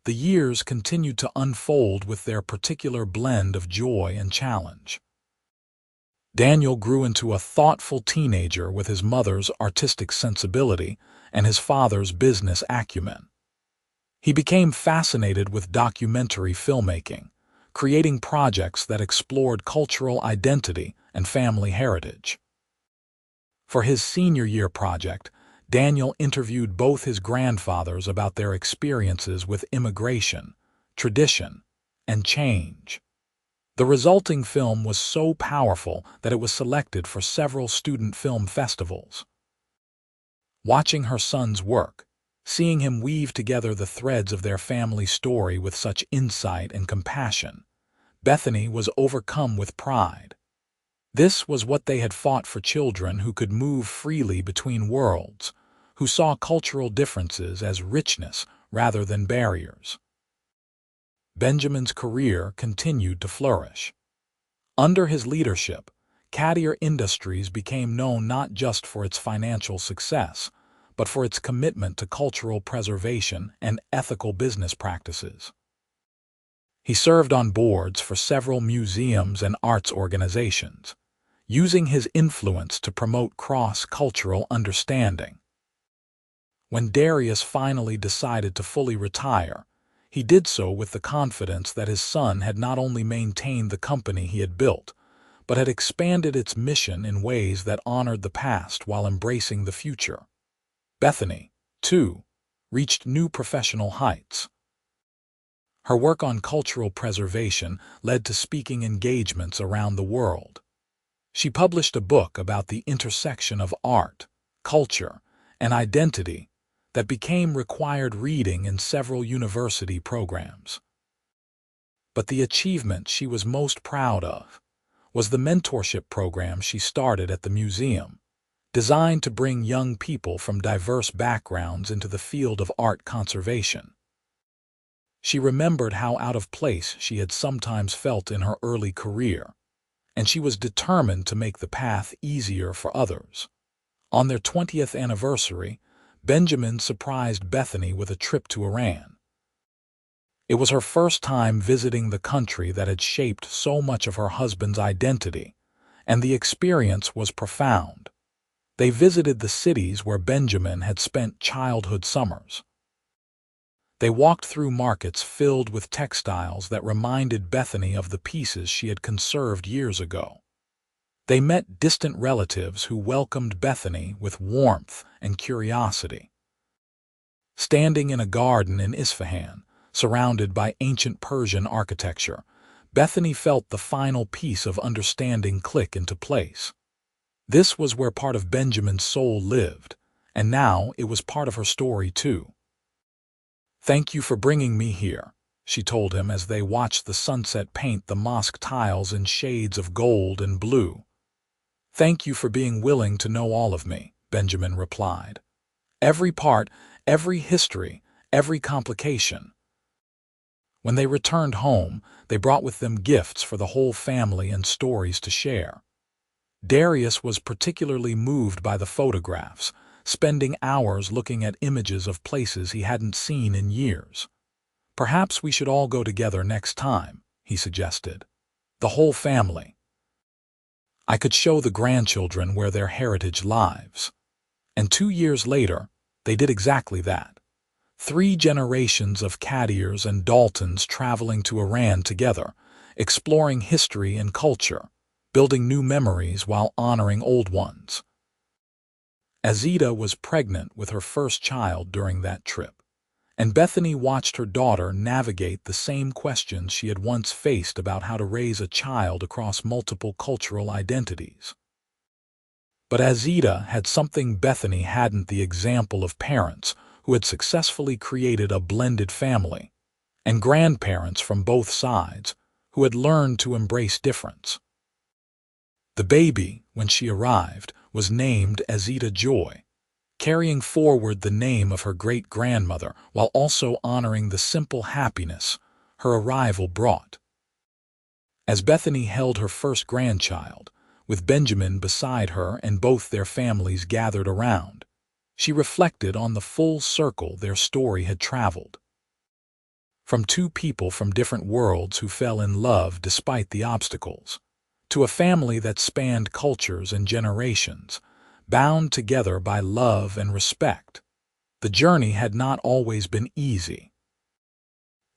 The years continued to unfold with their particular blend of joy and challenge. Daniel grew into a thoughtful teenager with his mother's artistic sensibility and his father's business acumen. He became fascinated with documentary filmmaking, creating projects that explored cultural identity and family heritage. For his senior year project, Daniel interviewed both his grandfathers about their experiences with immigration, tradition, and change. The resulting film was so powerful that it was selected for several student film festivals. Watching her son's work, seeing him weave together the threads of their family story with such insight and compassion, Bethany was overcome with pride. This was what they had fought for: children who could move freely between worlds, who saw cultural differences as richness rather than barriers. Benjamin's career continued to flourish. Under his leadership, Qadir Industries became known not just for its financial success, but for its commitment to cultural preservation and ethical business practices. He served on boards for several museums and arts organizations, using his influence to promote cross-cultural understanding. When Darius finally decided to fully retire, he did so with the confidence that his son had not only maintained the company he had built, but had expanded its mission in ways that honored the past while embracing the future. Bethany, too, reached new professional heights. Her work on cultural preservation led to speaking engagements around the world. She published a book about the intersection of art, culture, and identity that became required reading in several university programs. But the achievement she was most proud of was the mentorship program she started at the museum, designed to bring young people from diverse backgrounds into the field of art conservation. She remembered how out of place she had sometimes felt in her early career, and she was determined to make the path easier for others. On their 20th anniversary, Benjamin surprised Bethany with a trip to Iran. It was her first time visiting the country that had shaped so much of her husband's identity, and the experience was profound. They visited the cities where Benjamin had spent childhood summers. They walked through markets filled with textiles that reminded Bethany of the pieces she had conserved years ago. They met distant relatives who welcomed Bethany with warmth and curiosity. Standing in a garden in Isfahan, surrounded by ancient Persian architecture, Bethany felt the final piece of understanding click into place. This was where part of Benjamin's soul lived, and now it was part of her story too. "Thank you for bringing me here," she told him as they watched the sunset paint the mosque tiles in shades of gold and blue. "Thank you for being willing to know all of me," Benjamin replied. "Every part, every history, every complication." When they returned home, they brought with them gifts for the whole family and stories to share. Darius was particularly moved by the photographs, spending hours looking at images of places he hadn't seen in years. "Perhaps we should all go together next time," he suggested. "The whole family. I could show the grandchildren where their heritage lives." And 2 years later, they did exactly that. 3 generations of Qadirs and Daltons traveling to Iran together, exploring history and culture, building new memories while honoring old ones. Azita was pregnant with her first child during that trip, and Bethany watched her daughter navigate the same questions she had once faced about how to raise a child across multiple cultural identities. But Azita had something Bethany hadn't: the example of parents who had successfully created a blended family, and grandparents from both sides who had learned to embrace difference. The baby, when she arrived, was named Azita Joy, carrying forward the name of her great-grandmother while also honoring the simple happiness her arrival brought. As Bethany held her first grandchild, with Benjamin beside her and both their families gathered around, she reflected on the full circle their story had traveled. From two people from different worlds who fell in love despite the obstacles, to a family that spanned cultures and generations, bound together by love and respect. The journey had not always been easy.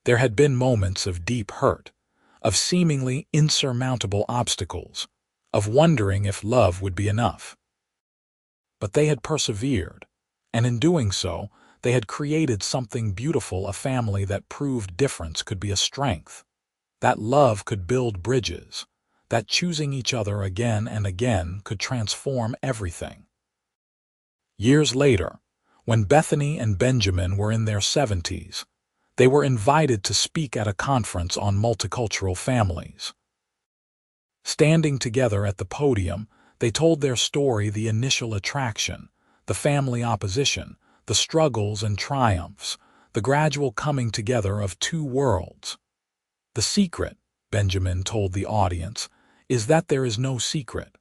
There had been moments of deep hurt, of seemingly insurmountable obstacles, of wondering if love would be enough. But they had persevered, and in doing so, they had created something beautiful, a family that proved difference could be a strength, that love could build bridges, that choosing each other again and again could transform everything. Years later, when Bethany and Benjamin were in their 70s, they were invited to speak at a conference on multicultural families. Standing together at the podium, they told their story: the initial attraction, the family opposition, the struggles and triumphs, the gradual coming together of two worlds. The secret, Benjamin told the audience, is that there is no secret.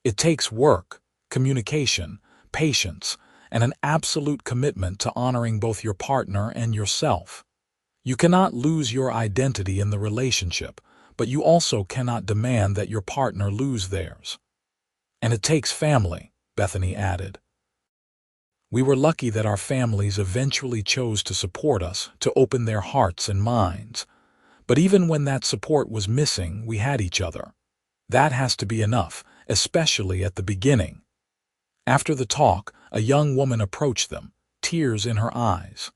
It takes work, communication, patience, and an absolute commitment to honoring both your partner and yourself. You cannot lose your identity in the relationship, but you also cannot demand that your partner lose theirs. And it takes family, Bethany added. We were lucky that our families eventually chose to support us, to open their hearts and minds. But even when that support was missing, we had each other. That has to be enough, especially at the beginning. After the talk, a young woman approached them, tears in her eyes.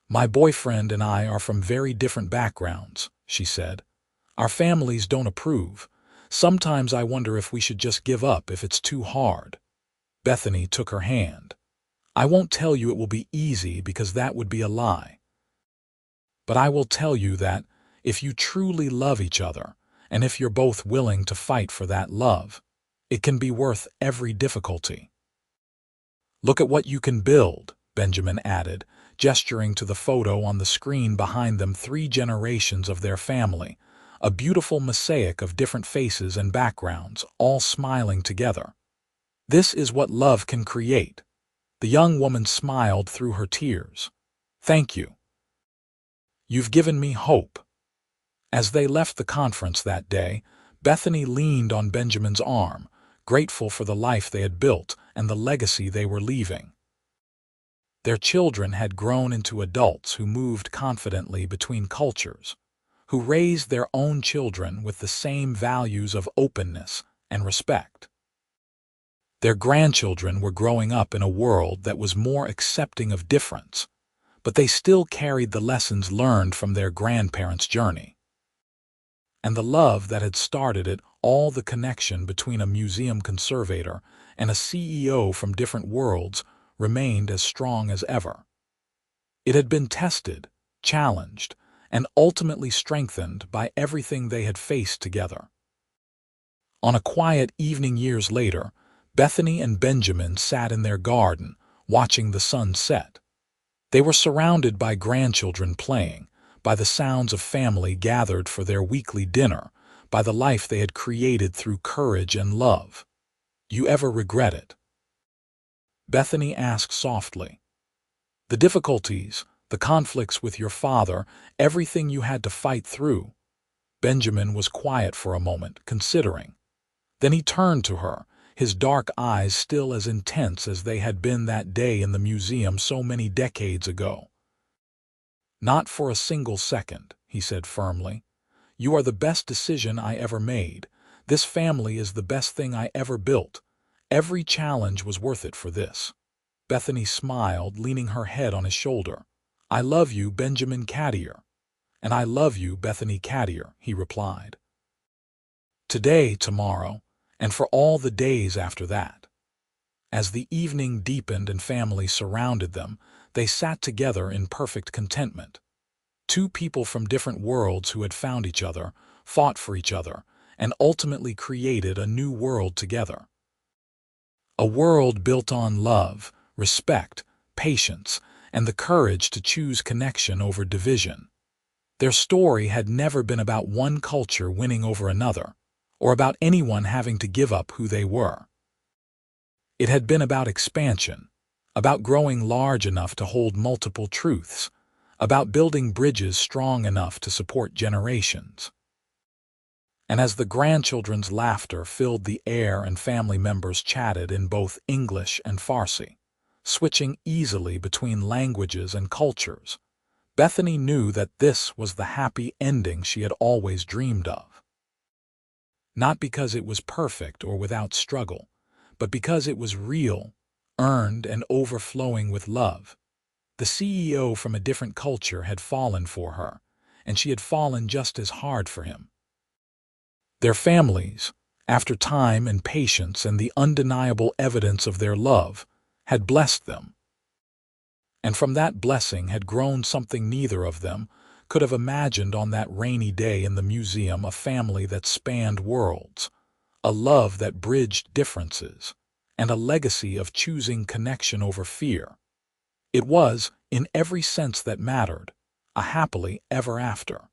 My boyfriend and I are from very different backgrounds, she said. Our families don't approve. Sometimes I wonder if we should just give up if it's too hard. Bethany took her hand. I won't tell you it will be easy because that would be a lie. But I will tell you that, if you truly love each other, and if you're both willing to fight for that love, it can be worth every difficulty. Look at what you can build, Benjamin added, gesturing to the photo on the screen behind them: 3 generations of their family, a beautiful mosaic of different faces and backgrounds, all smiling together. This is what love can create. The young woman smiled through her tears. Thank you. You've given me hope. As they left the conference that day, Bethany leaned on Benjamin's arm, grateful for the life they had built and the legacy they were leaving. Their children had grown into adults who moved confidently between cultures, who raised their own children with the same values of openness and respect. Their grandchildren were growing up in a world that was more accepting of difference, but they still carried the lessons learned from their grandparents' journey. And the love that had started it all, the connection between a museum conservator and a CEO from different worlds, remained as strong as ever. It had been tested, challenged, and ultimately strengthened by everything they had faced together. On a quiet evening years later, Bethany and Benjamin sat in their garden, watching the sun set. They were surrounded by grandchildren playing, by the sounds of family gathered for their weekly dinner, by the life they had created through courage and love. You ever regret it? Bethany asked softly. The difficulties, the conflicts with your father, everything you had to fight through. Benjamin was quiet for a moment, considering. Then he turned to her, his dark eyes still as intense as they had been that day in the museum so many decades ago. Not for a single second, he said firmly. You are the best decision I ever made. This family is the best thing I ever built. Every challenge was worth it for this. Bethany smiled, leaning her head on his shoulder. I love you, Benjamin Qadir. And I love you, Bethany Qadir, he replied. Today, tomorrow, and for all the days after that. As the evening deepened and family surrounded them, they sat together in perfect contentment. 2 people from different worlds who had found each other, fought for each other, and ultimately created a new world together. A world built on love, respect, patience, and the courage to choose connection over division. Their story had never been about one culture winning over another, or about anyone having to give up who they were. It had been about expansion, about growing large enough to hold multiple truths, about building bridges strong enough to support generations. And as the grandchildren's laughter filled the air and family members chatted in both English and Farsi, switching easily between languages and cultures, Bethany knew that this was the happy ending she had always dreamed of. Not because it was perfect or without struggle, but because it was real, earned, and overflowing with love. The CEO from a different culture had fallen for her, and she had fallen just as hard for him. Their families, after time and patience and the undeniable evidence of their love, had blessed them. And from that blessing had grown something neither of them could have imagined on that rainy day in the museum, a family that spanned worlds, a love that bridged differences, and a legacy of choosing connection over fear. It was, in every sense that mattered, a happily ever after.